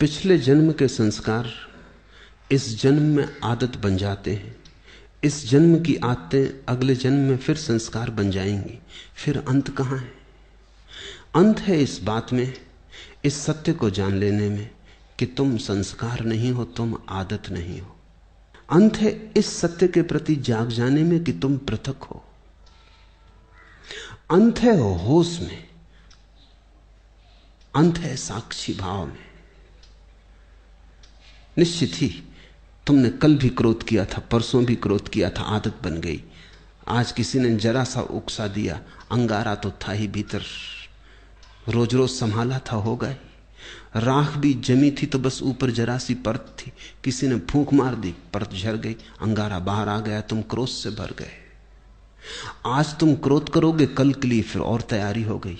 पिछले जन्म के संस्कार इस जन्म में आदत बन जाते हैं। इस जन्म की आदतें अगले जन्म में फिर संस्कार बन जाएंगी। फिर अंत कहां है? अंत है इस बात में, इस सत्य को जान लेने में कि तुम संस्कार नहीं हो, तुम आदत नहीं हो। अंत है इस सत्य के प्रति जाग जाने में कि तुम पृथक हो। अंत है होश में, अंत है साक्षी भाव में। निश्चित ही तुमने कल भी क्रोध किया था, परसों भी क्रोध किया था, आदत बन गई। आज किसी ने जरा सा उकसा दिया, अंगारा तो था ही भीतर, रोज रोज संभाला था, हो गए। राख भी जमी थी तो बस ऊपर जरा सी परत थी, किसी ने फूंक मार दी, परत झड़ गई, अंगारा बाहर आ गया, तुम क्रोध से भर गए। आज तुम क्रोध करोगे, कल के लिए फिर और तैयारी हो गई।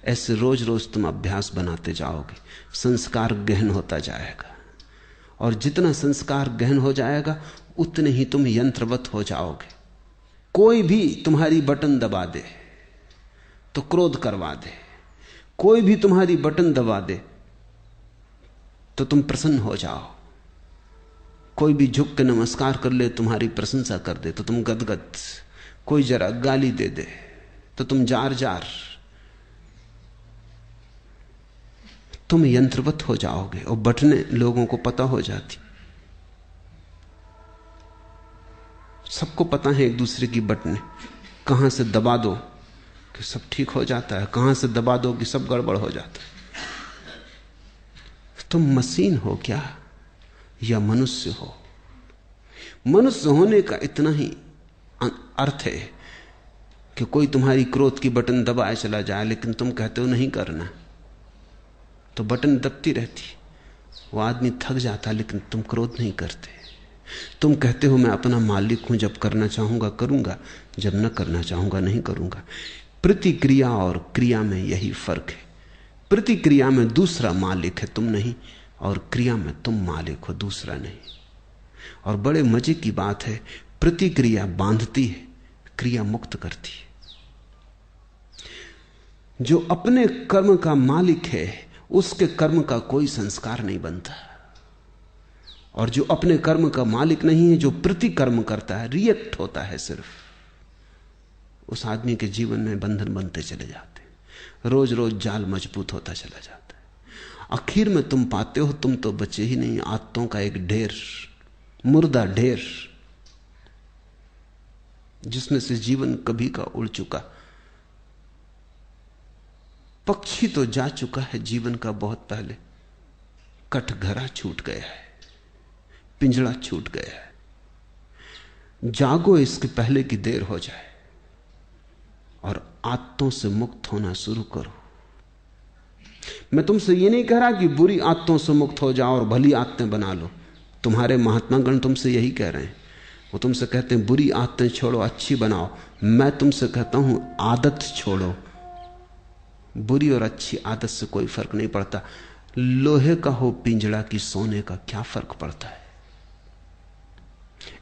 ऐसे रोज रोज तुम अभ्यास बनाते जाओगे, संस्कार गहन होता जाएगा। और जितना संस्कार गहन हो जाएगा उतने ही तुम यंत्रवत हो जाओगे। कोई भी तुम्हारी बटन दबा दे तो क्रोध करवा दे, कोई भी तुम्हारी बटन दबा दे तो तुम प्रसन्न हो जाओ। कोई भी झुक के नमस्कार कर ले, तुम्हारी प्रशंसा कर दे तो तुम गदगद। कोई जरा गाली दे दे तो तुम जार जार। तुम यंत्रवत हो जाओगे और बटने लोगों को पता हो जाती। सबको पता है एक दूसरे की बटने, कहां से दबा दो कि सब ठीक हो जाता है, कहां से दबा दो कि सब गड़बड़ हो जाता है। तुम मशीन हो क्या या मनुष्य हो? मनुष्य होने का इतना ही अर्थ है कि कोई तुम्हारी क्रोध की बटन दबाए चला जाए, लेकिन तुम कहते हो नहीं करना, तो बटन दबती रहती। वो आदमी थक जाता, लेकिन तुम क्रोध नहीं करते। तुम कहते हो मैं अपना मालिक हूं, जब करना चाहूंगा करूंगा, जब न करना चाहूंगा नहीं करूंगा। प्रतिक्रिया और क्रिया में यही फर्क है। प्रतिक्रिया में दूसरा मालिक है, तुम नहीं, और क्रिया में तुम मालिक हो, दूसरा नहीं। और बड़े मजे की बात है, प्रतिक्रिया बांधती है, क्रिया मुक्त करती है। जो अपने कर्म का मालिक है उसके कर्म का कोई संस्कार नहीं बनता, और जो अपने कर्म का मालिक नहीं है, जो प्रतिकर्म करता है, रिएक्ट होता है सिर्फ, उस आदमी के जीवन में बंधन बनते चले जाते हैं। रोज रोज जाल मजबूत होता चला जाता है। आखिर में तुम पाते हो तुम तो बचे ही नहीं, आदतों का एक ढेर, मुर्दा ढेर, जिसमें से जीवन कभी का उड़ चुका। पक्षी तो जा चुका है जीवन का बहुत पहले, कटघरा छूट गया है, पिंजड़ा छूट गया है। जागो इसके पहले कि देर हो जाए, और आदतों से मुक्त होना शुरू करो। मैं तुमसे ये नहीं कह रहा कि बुरी आदतों से मुक्त हो जाओ और भली आदतें बना लो। तुम्हारे महात्मागण तुमसे यही कह रहे हैं। वो तुमसे कहते हैं बुरी आदतें छोड़ो, अच्छी बनाओ। मैं तुमसे कहता हूं आदत छोड़ो। बुरी और अच्छी आदत से कोई फर्क नहीं पड़ता। लोहे का हो पिंजड़ा की सोने का, क्या फर्क पड़ता है?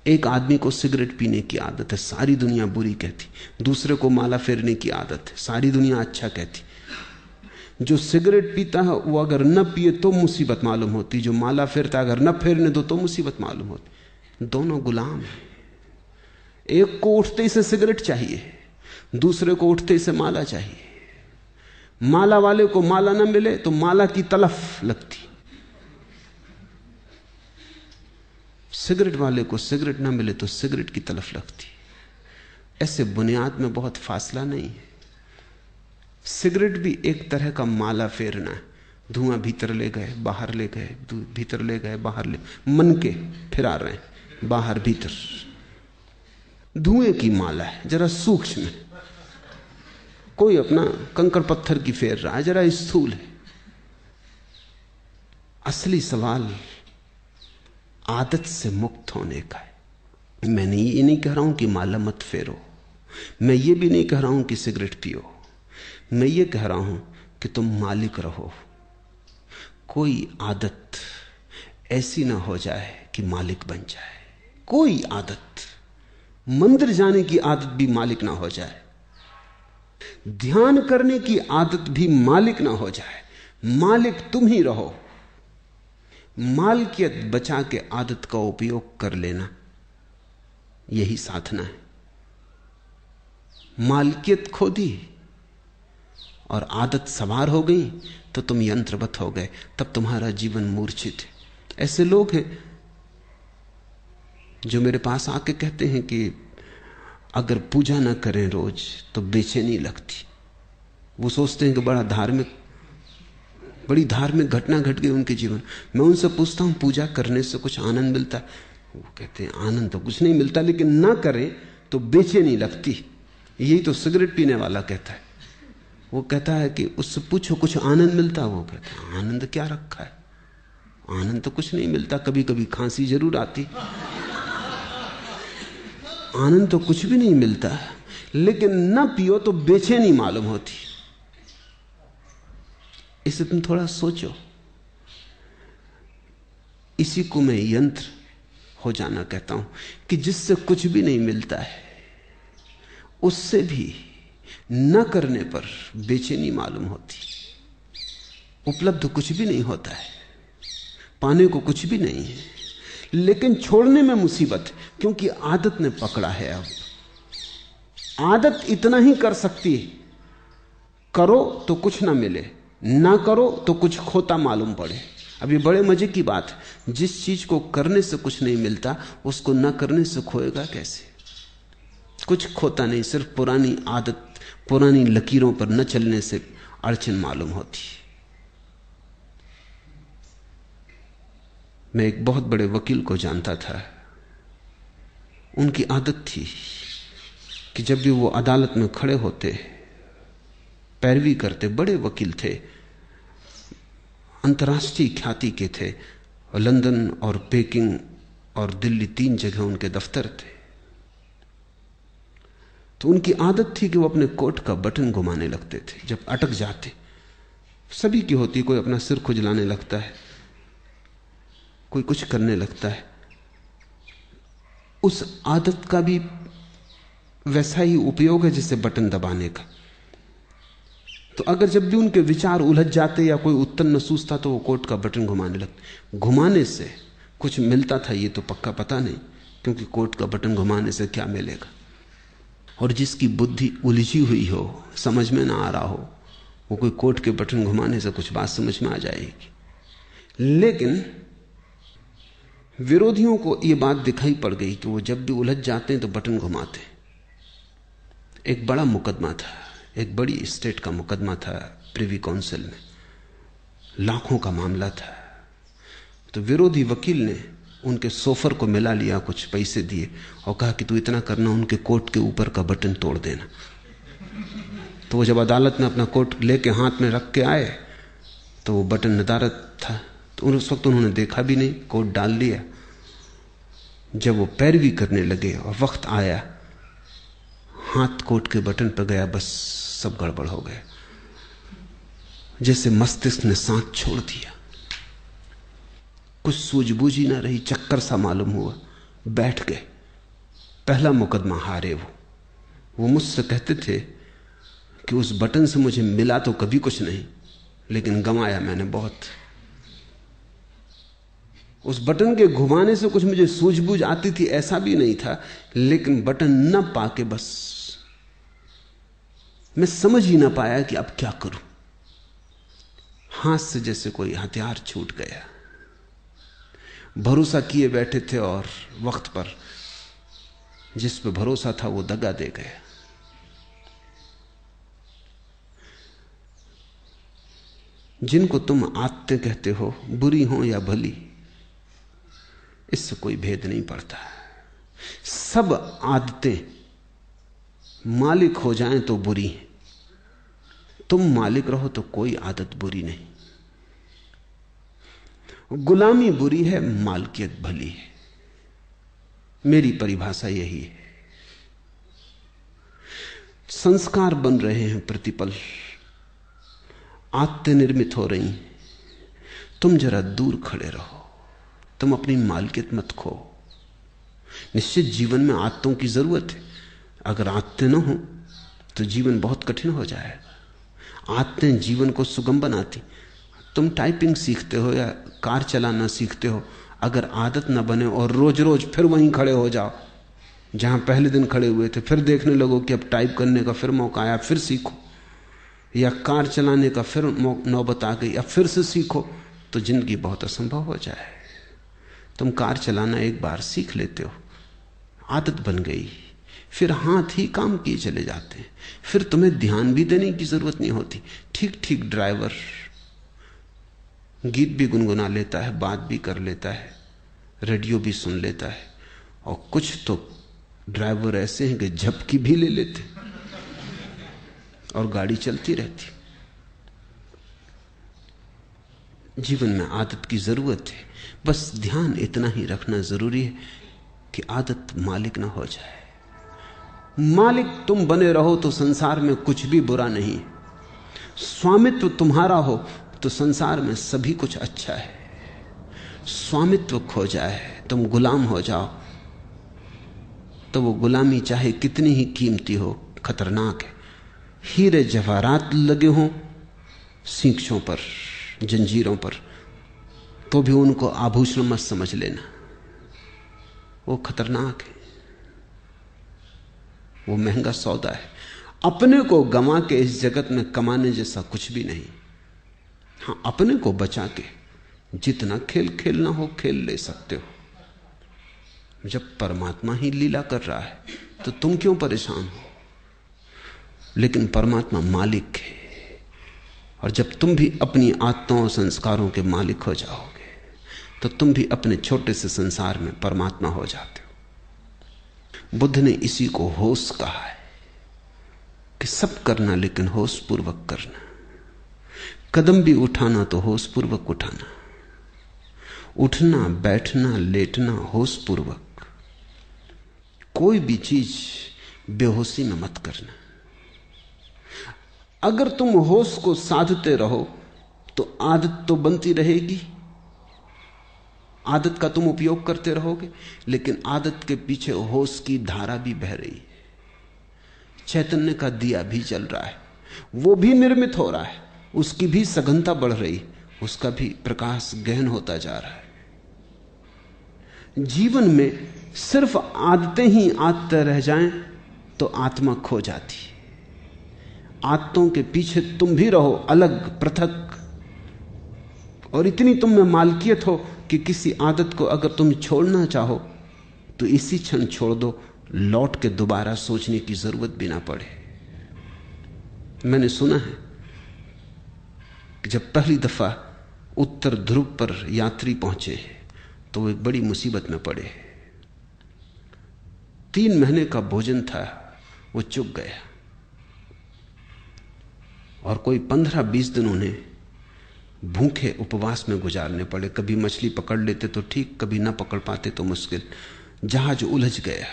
एक आदमी को सिगरेट पीने की आदत है, सारी दुनिया बुरी कहती। दूसरे को माला फेरने की आदत है, सारी दुनिया अच्छा कहती। जो सिगरेट पीता है वो अगर न पिए तो मुसीबत मालूम होती, जो माला फेरता अगर न फेरने दो तो मुसीबत मालूम होती। दोनों गुलाम हैं। एक को उठते ही से सिगरेट चाहिए, दूसरे को उठते ही से माला चाहिए। माला वाले को माला न मिले तो माला की तलफ लगती, सिगरेट वाले को सिगरेट न मिले तो सिगरेट की तलफ लगती। ऐसे बुनियाद में बहुत फासला नहीं है। सिगरेट भी एक तरह का माला फेरना है। धुआं भीतर ले गए बाहर ले गए, भीतर ले गए बाहर ले, मन के फिरा रहे हैं बाहर भीतर। धुएं की माला है, जरा सूक्ष्म है। कोई अपना कंकड़ पत्थर की फेर रहा है, जरा स्थूल है। असली सवाल आदत से मुक्त होने का है। मैंने ये नहीं कह रहा हूं कि माला मत फेरो, मैं ये भी नहीं कह रहा हूं कि सिगरेट पियो। मैं ये कह रहा हूं कि तुम मालिक रहो। कोई आदत ऐसी ना हो जाए कि मालिक बन जाए। कोई आदत, मंदिर जाने की आदत भी मालिक ना हो जाए, ध्यान करने की आदत भी मालिक ना हो जाए। मालिक तुम ही रहो। मालकियत बचा के आदत का उपयोग कर लेना, यही साधना है। मालकियत खो दी और आदत सवार हो गई तो तुम यंत्रवत हो गए, तब तुम्हारा जीवन मूर्छित है। ऐसे लोग हैं जो मेरे पास आके कहते हैं कि अगर पूजा ना करें रोज तो बेचैनी लगती। वो सोचते हैं कि बड़ी धार्मिक घटना घट गई उनके जीवन। मैं उनसे पूछता हूं पूजा करने से कुछ आनंद मिलता है? वो कहते हैं आनंद तो कुछ नहीं मिलता, लेकिन ना करें तो बेचैनी लगती। यही तो सिगरेट पीने वाला कहता है। वो कहता है कि उससे पूछो कुछ आनंद मिलता? वो कहता है आनंद क्या रखा है, आनंद तो कुछ नहीं मिलता, कभी कभी खांसी जरूर आती, आनंद तो कुछ भी नहीं मिलता। लेकिन ना पियो तो बेचैनी मालूम होती। इसे तुम थोड़ा सोचो। इसी को मैं यंत्र हो जाना कहता हूं कि जिससे कुछ भी नहीं मिलता है, उससे भी न करने पर बेचैनी मालूम होती। उपलब्ध कुछ भी नहीं होता है, पाने को कुछ भी नहीं है, लेकिन छोड़ने में मुसीबत, क्योंकि आदत ने पकड़ा है। अब आदत इतना ही कर सकती है, करो तो कुछ ना मिले, ना करो तो कुछ खोता मालूम पड़े। अब ये बड़े मजे की बात है, जिस चीज को करने से कुछ नहीं मिलता उसको ना करने से खोएगा कैसे? कुछ खोता नहीं, सिर्फ पुरानी आदत, पुरानी लकीरों पर न चलने से अड़चन मालूम होती। मैं एक बहुत बड़े वकील को जानता था। उनकी आदत थी कि जब भी वो अदालत में खड़े होते, पैरवी करते, बड़े वकील थे, अंतर्राष्ट्रीय ख्याति के थे, और लंदन और पेकिंग और दिल्ली 3 जगह उनके दफ्तर थे। तो उनकी आदत थी कि वो अपने कोट का बटन घुमाने लगते थे जब अटक जाते। सभी की होती, कोई अपना सिर खुजलाने लगता है, कोई कुछ करने लगता है। उस आदत का भी वैसा ही उपयोग है जैसे बटन दबाने का। तो अगर जब भी उनके विचार उलझ जाते या कोई उत्तर न सूझता तो वो कोट का बटन घुमाने लगते। घुमाने से कुछ मिलता था ये तो पक्का पता नहीं, क्योंकि कोट का बटन घुमाने से क्या मिलेगा। और जिसकी बुद्धि उलझी हुई हो, समझ में ना आ रहा हो, वो कोई कोट के बटन घुमाने से कुछ बात समझ में आ जाएगी। लेकिन विरोधियों को यह बात दिखाई पड़ गई कि वो जब भी उलझ जाते हैं तो बटन घुमाते। एक बड़ा मुकदमा था, एक बड़ी स्टेट का मुकदमा था प्रिवी काउंसिल में, लाखों का मामला था। तो विरोधी वकील ने उनके सोफर को मिला लिया, कुछ पैसे दिए और कहा कि तू इतना करना, उनके कोट के ऊपर का बटन तोड़ देना। तो वो जब अदालत में अपना कोट लेके हाथ में रख के आए तो वो बटन नदारद था। तो उस वक्त उन्होंने देखा भी नहीं, कोट डाल लिया। जब वो पैरवी करने लगे और वक्त आया, हाथ कोट के बटन पर गया, बस सब गड़बड़ हो गया। जैसे मस्तिष्क ने सांस छोड़ दिया, कुछ सूझबूझ ही ना रही, चक्कर सा मालूम हुआ, बैठ गए। पहला मुकदमा हारे वो मुझसे कहते थे कि उस बटन से मुझे मिला तो कभी कुछ नहीं, लेकिन गंवाया मैंने बहुत। उस बटन के घुमाने से कुछ मुझे सूझबूझ आती थी ऐसा भी नहीं था, लेकिन बटन न पाके बस मैं समझ ही ना पाया कि अब क्या करूं। हाथ से जैसे कोई हथियार छूट गया। भरोसा किए बैठे थे और वक्त पर जिस पे भरोसा था वो दगा दे गया। जिनको तुम आदतें कहते हो, बुरी हो या भली, इससे कोई भेद नहीं पड़ता। सब आदतें मालिक हो जाएं तो बुरी हैं, तुम मालिक रहो तो कोई आदत बुरी नहीं। गुलामी बुरी है, मालकियत भली है। मेरी परिभाषा यही है। संस्कार बन रहे हैं प्रतिपल, आदतें निर्मित हो रही हैं। तुम जरा दूर खड़े रहो, तुम अपनी मालकियत मत खो। निश्चित जीवन में आदतों की जरूरत है। अगर आदतें न हो तो जीवन बहुत कठिन हो जाएगा। आदतें जीवन को सुगम बनाती। तुम टाइपिंग सीखते हो या कार चलाना सीखते हो, अगर आदत न बने और रोज रोज फिर वहीं खड़े हो जाओ जहां पहले दिन खड़े हुए थे, फिर देखने लगो कि अब टाइप करने का फिर मौका आया, फिर सीखो, या कार चलाने का फिर नौबत आ गई, अब फिर से सीखो, तो जिंदगी बहुत असंभव हो जाए। तुम कार चलाना एक बार सीख लेते हो, आदत बन गई, फिर हाथ ही काम किए चले जाते हैं, फिर तुम्हें ध्यान भी देने की जरूरत नहीं होती। ठीक ठीक ड्राइवर गीत भी गुनगुना लेता है, बात भी कर लेता है, रेडियो भी सुन लेता है, और कुछ तो ड्राइवर ऐसे हैं कि झपकी भी ले लेते और गाड़ी चलती रहती। जीवन में आदत की जरूरत है, बस ध्यान इतना ही रखना जरूरी है कि आदत मालिक ना हो जाए। मालिक तुम बने रहो तो संसार में कुछ भी बुरा नहीं, स्वामित्व तुम्हारा हो तो संसार में सभी कुछ अच्छा है। स्वामित्व खो जाए, तुम गुलाम हो जाओ, तो वो गुलामी चाहे कितनी ही कीमती हो खतरनाक है। हीरे जवाहरात लगे हों सींखों पर, जंजीरों पर, तो भी उनको आभूषण मत समझ लेना, वो खतरनाक है, वो महंगा सौदा है। अपने को गंवा के इस जगत में कमाने जैसा कुछ भी नहीं। हाँ, अपने को बचा के जितना खेल खेलना हो खेल ले सकते हो। जब परमात्मा ही लीला कर रहा है तो तुम क्यों परेशान हो? लेकिन परमात्मा मालिक है, और जब तुम भी अपनी आत्माओं और संस्कारों के मालिक हो जाओगे तो तुम भी अपने छोटे से संसार में परमात्मा हो जाते हो। बुद्ध ने इसी को होश कहा है कि सब करना लेकिन होश पूर्वक करना। कदम भी उठाना तो होश पूर्वक उठाना, उठना बैठना लेटना होश पूर्वक। कोई भी चीज बेहोशी में मत करना। अगर तुम होश को साधते रहो तो आदत तो बनती रहेगी, आदत का तुम उपयोग करते रहोगे, लेकिन आदत के पीछे होश की धारा भी बह रही है। चैतन्य का दिया भी जल रहा है, वो भी निर्मित हो रहा है, उसकी भी सघनता बढ़ रही, उसका भी प्रकाश गहन होता जा रहा है। जीवन में सिर्फ आदतें ही आदतें रह जाएं तो आत्मा खो जाती है। आदतों के पीछे तुम भी रहो अलग पृथक, और इतनी तुम में मालकियत हो कि किसी आदत को अगर तुम छोड़ना चाहो तो इसी क्षण छोड़ दो, लौट के दोबारा सोचने की जरूरत भी ना पड़े। मैंने सुना है कि जब पहली दफा उत्तर ध्रुव पर यात्री पहुंचे तो वो एक बड़ी मुसीबत में पड़े। 3 महीने का भोजन था, वो चुक गया, और कोई 15-20 दिन उन्हें भूखे उपवास में गुजारने पड़े। कभी मछली पकड़ लेते तो ठीक, कभी ना पकड़ पाते तो मुश्किल। जहाज उलझ गया,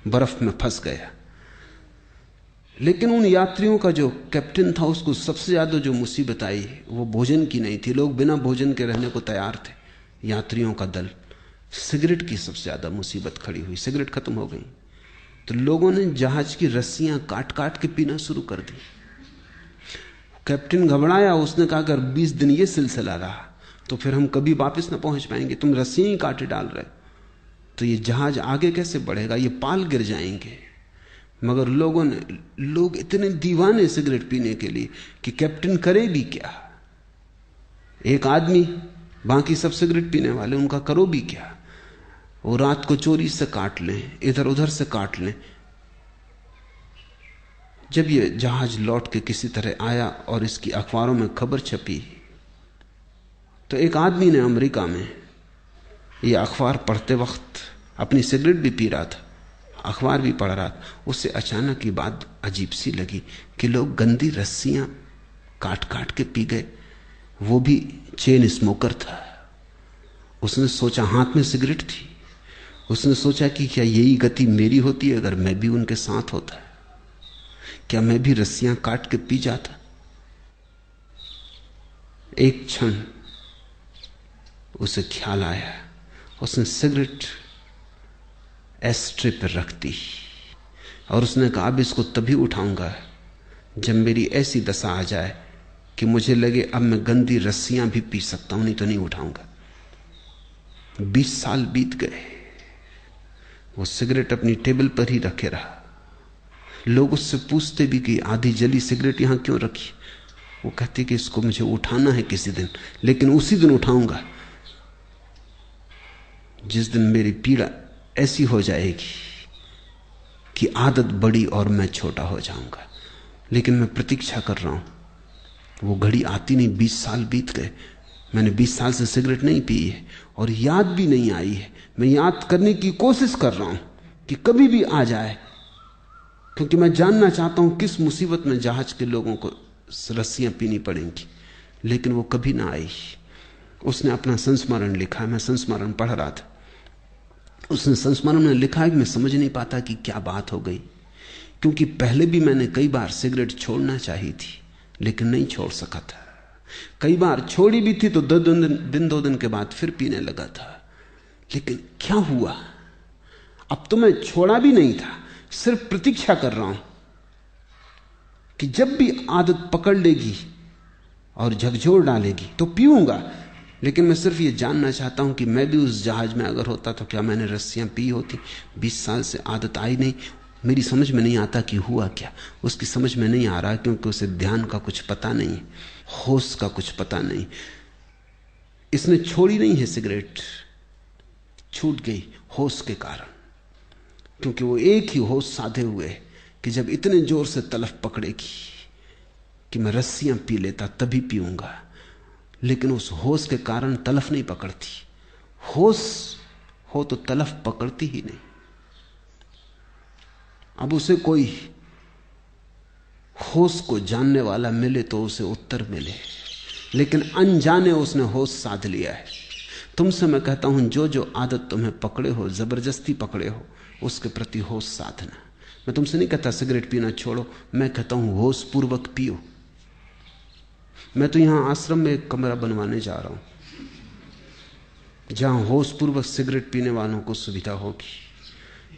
बर्फ में फंस गया। लेकिन उन यात्रियों का जो कैप्टन था, उसको सबसे ज्यादा जो मुसीबत आई वो भोजन की नहीं थी। लोग बिना भोजन के रहने को तैयार थे, यात्रियों का दल। सिगरेट की सबसे ज्यादा मुसीबत खड़ी हुई। सिगरेट खत्म हो गई तो लोगों ने जहाज की रस्सियां काट काट के पीना शुरू कर दी। कैप्टन घबराया, उसने कहा अगर 20 दिन ये सिलसिला रहा तो फिर हम कभी वापस ना पहुंच पाएंगे। तुम रस्सियां ही काटे डाल रहे तो ये जहाज आगे कैसे बढ़ेगा, ये पाल गिर जाएंगे। मगर लोग इतने दीवाने सिगरेट पीने के लिए कि कैप्टन करे भी क्या। एक आदमी, बाकी सब सिगरेट पीने वाले, उनका करो भी क्या। वो रात को चोरी से काट लें, इधर उधर से काट लें। जब ये जहाज लौट के किसी तरह आया और इसकी अखबारों में खबर छपी तो एक आदमी ने अमेरिका में ये अखबार पढ़ते वक्त अपनी सिगरेट भी पी रहा था, अखबार भी पढ़ रहा था। उससे अचानक ये बात अजीब सी लगी कि लोग गंदी रस्सियां काट काट के पी गए। वो भी चेन स्मोकर था। उसने सोचा, हाथ में सिगरेट थी, उसने सोचा कि क्या यही गति मेरी होती है अगर मैं भी उनके साथ होता, क्या मैं भी रस्सियां काट के पी जाता। एक क्षण उसे ख्याल आया, उसने सिगरेट एस्ट्रे पर रख दी और उसने कहा अब इसको तभी उठाऊंगा जब मेरी ऐसी दशा आ जाए कि मुझे लगे अब मैं गंदी रस्सियां भी पी सकता हूं, नहीं तो नहीं उठाऊंगा। 20 साल बीत गए, वो सिगरेट अपनी टेबल पर ही रखे रहा। लोग उससे पूछते भी कि आधी जली सिगरेट यहां क्यों रखी। वो कहती कि इसको मुझे उठाना है किसी दिन, लेकिन उसी दिन उठाऊंगा जिस दिन मेरी पीड़ा ऐसी हो जाएगी कि आदत बड़ी और मैं छोटा हो जाऊंगा। लेकिन मैं प्रतीक्षा कर रहा हूं, वो घड़ी आती नहीं। 20 साल बीत गए, मैंने 20 साल से सिगरेट नहीं पी है और याद भी नहीं आई है। मैं याद करने की कोशिश कर रहा हूं कि कभी भी आ जाए, क्योंकि मैं जानना चाहता हूं किस मुसीबत में जहाज के लोगों को रस्सियां पीनी पड़ेंगी। लेकिन वो कभी ना आई। उसने अपना संस्मरण लिखा, मैं संस्मरण पढ़ रहा था। उसने संस्मरण में लिखा है कि मैं समझ नहीं पाता कि क्या बात हो गई, क्योंकि पहले भी मैंने कई बार सिगरेट छोड़ना चाही थी लेकिन नहीं छोड़ सका था। कई बार छोड़ी भी थी तो 2 दिन के बाद फिर पीने लगा था। लेकिन क्या हुआ, अब तो मैं छोड़ा भी नहीं था, सिर्फ प्रतीक्षा कर रहा हूं कि जब भी आदत पकड़ लेगी और झकझोर डालेगी तो पीऊंगा। लेकिन मैं सिर्फ ये जानना चाहता हूं कि मैं भी उस जहाज में अगर होता तो क्या मैंने रस्सियां पी होती। 20 साल से आदत आई नहीं, मेरी समझ में नहीं आता कि हुआ क्या। उसकी समझ में नहीं आ रहा क्योंकि उसे ध्यान का कुछ पता नहीं, होश का कुछ पता नहीं। इसने छोड़ी नहीं है सिगरेट, छूट गई होश के कारण, क्योंकि वो एक ही होश साधे हुए है कि जब इतने जोर से तलफ पकड़ेगी कि मैं रस्सियां पी लेता तभी पीऊंगा। लेकिन उस होश के कारण तलफ नहीं पकड़ती। होश हो तो तलफ पकड़ती ही नहीं। अब उसे कोई होश को जानने वाला मिले तो उसे उत्तर मिले, लेकिन अनजाने उसने होश साध लिया है। तुमसे मैं कहता हूं, जो जो आदत तुम्हें पकड़े हो, जबरदस्ती पकड़े हो, उसके प्रति होश साधना। मैं तुमसे नहीं कहता सिगरेट पीना छोड़ो, मैं कहता हूं होश पूर्वक पियो। मैं तो यहां आश्रम में एक कमरा बनवाने जा रहा हूं जहां होश पूर्वक सिगरेट पीने वालों को सुविधा होगी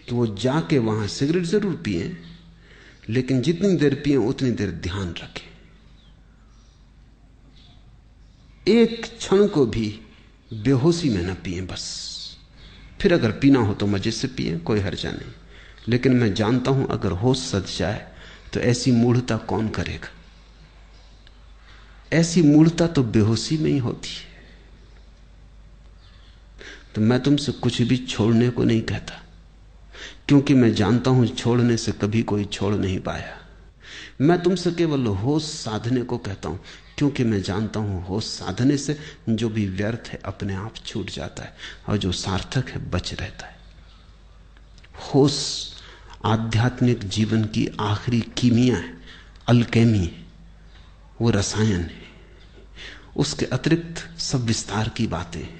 कि वो जाके वहां सिगरेट जरूर पिए, लेकिन जितनी देर पिए उतनी देर ध्यान रखें। एक क्षण को भी बेहोशी में न पिए बस। फिर अगर पीना हो तो मजे से पिए, कोई हर्जा नहीं। लेकिन मैं जानता हूं अगर होश सज जाए तो ऐसी मूढ़ता कौन करेगा। ऐसी मूढ़ता तो बेहोशी में ही होती है। तो मैं तुमसे कुछ भी छोड़ने को नहीं कहता, क्योंकि मैं जानता हूं छोड़ने से कभी कोई छोड़ नहीं पाया। मैं तुमसे केवल होश साधने को कहता हूं, क्योंकि मैं जानता हूं होश साधने से जो भी व्यर्थ है अपने आप छूट जाता है और जो सार्थक है बच रहता है। होश आध्यात्मिक जीवन की आखिरी कीमिया है, अल्केमी है, वो रसायन है। उसके अतिरिक्त सब विस्तार की बातें हैं।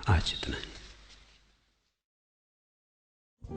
आज इतना ही।